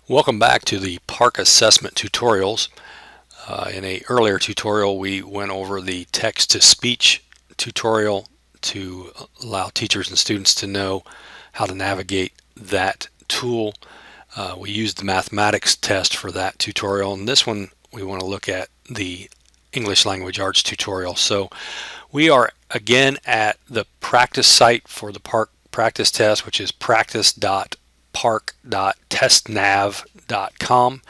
Welcome back to the PARCC assessment tutorials. In an earlier tutorial we went over the text-to-speech tutorial to allow teachers and students to know how to navigate that tool. We used the mathematics test for that tutorial. In this one we want to look at the English Language Arts tutorial. So we are again at the practice site for the PARCC practice test, which is practice.parcc.testnav.com,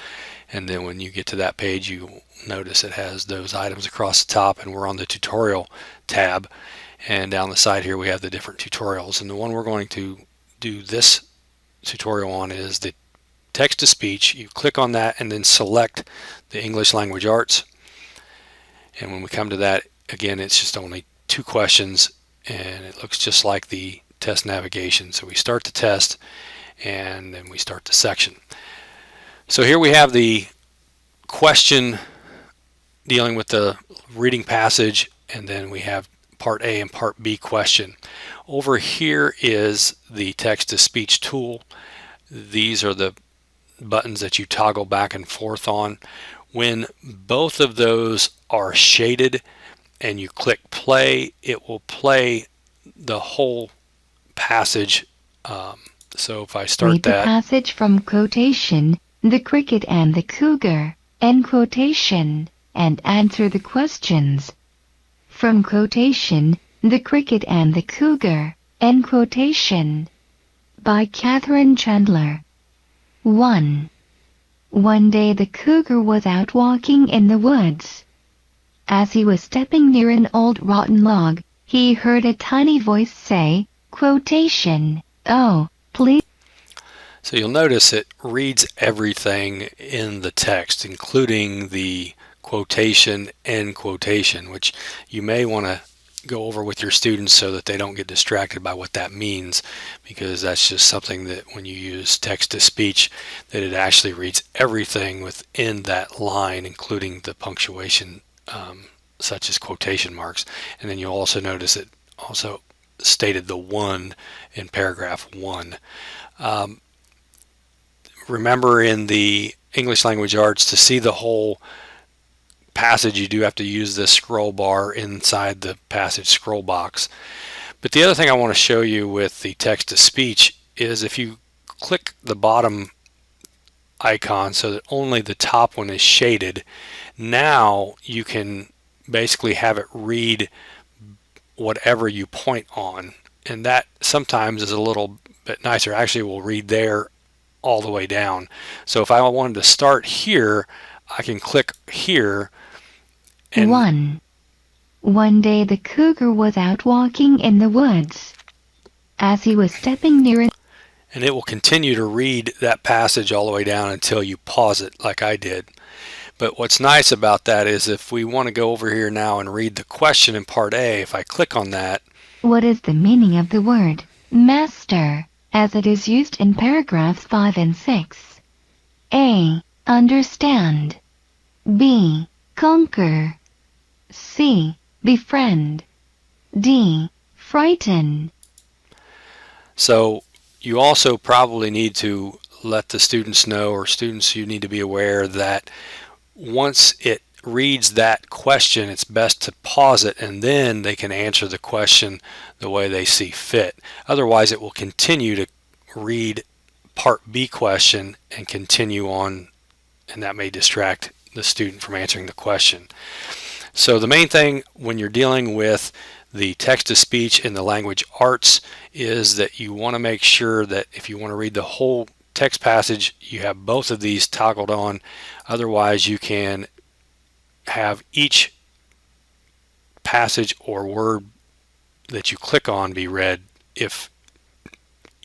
and then when you get to that page you notice it has those items across the top, and we're on the tutorial tab, and down the side here we have the different tutorials, and the one we're going to do this tutorial on is the text-to-speech. You click on that and then select the English Language Arts, and when we come to that, again, it's just only 2 questions and it looks just like the test navigation. So we start the test and then we start the section. So here we have the question dealing with the reading passage, and then we have part A and part B question. Over here is the text-to-speech tool. These are the buttons that you toggle back and forth on. When both of those are shaded and you click play, it will play the whole passage. So if I start Read the passage from quotation, the cricket and the cougar, end quotation, and answer the questions. From quotation, the cricket and the cougar, end quotation. By Catherine Chandler. 1. One day the cougar was out walking in the woods. As he was stepping near an old rotten log, he heard a tiny voice say, quotation, "Oh, please." So you'll notice it reads everything in the text, including the quotation, end quotation, which you may want to go over with your students so that they don't get distracted by what that means, because that's just something that when you use text-to-speech, that it actually reads everything within that line, including the punctuation, such as quotation marks. And then you'll also notice it also stated the 1 in paragraph 1. Remember, in the English Language Arts, to see the whole passage you do have to use this scroll bar inside the passage scroll box. But the other thing I want to show you with the text-to-speech is if you click the bottom icon so that only the top one is shaded, now you can basically have it read whatever you point on, and that sometimes is a little bit nicer. Actually, it will read there all the way down. So if I wanted to start here, I can click here. And 1 day the cougar was out walking in the woods. As he was stepping near an and it will continue to read that passage all the way down until you pause it like I did. But what's nice about that is if we want to go over here now and read the question in part A, if I click on that. What is the meaning of the word master as it is used in paragraphs 5 and 6? A. Understand. B. Conquer. C. Befriend. D. Frighten. So you also probably need to let the students know, or students, you need to be aware that once it reads that question, it's best to pause it and then they can answer the question the way they see fit. Otherwise it will continue to read part B question and continue on, and that may distract the student from answering the question. So the main thing when you're dealing with the text-to-speech in the language arts is that you want to make sure that if you want to read the whole text passage, you have both of these toggled on. Otherwise you can have each passage or word that you click on be read if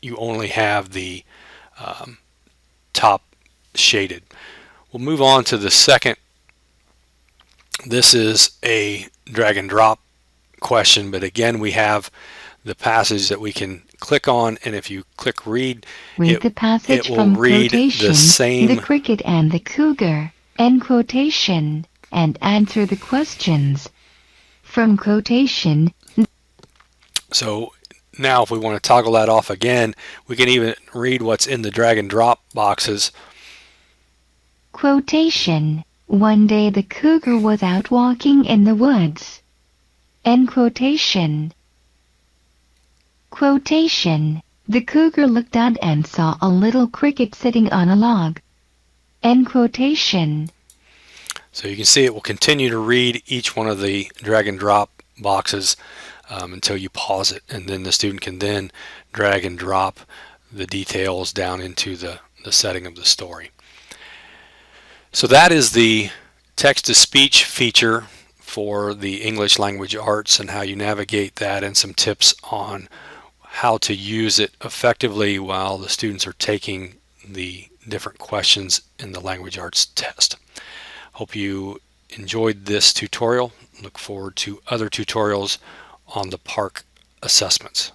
you only have the top shaded. We'll move on to the second. This is a drag and drop question, but again we have the passage that we can click on, and if you click read the passage it will from read quotation, the same the cricket and the cougar, end quotation, and answer the questions. From quotation. So now if we want to toggle that off again, we can even read what's in the drag and drop boxes Quotation. One day the cougar was out walking in the woods. End quotation. Quotation. The cougar looked out and saw a little cricket sitting on a log. End quotation. So you can see it will continue to read each one of the drag and drop boxes until you pause it, and then the student can then drag and drop the details down into the setting of the story. So that is the text-to-speech feature for the English language arts and how you navigate that, and some tips on how to use it effectively while the students are taking the different questions in the language arts test. Hope you enjoyed this tutorial. Look forward to other tutorials on the PARCC assessments.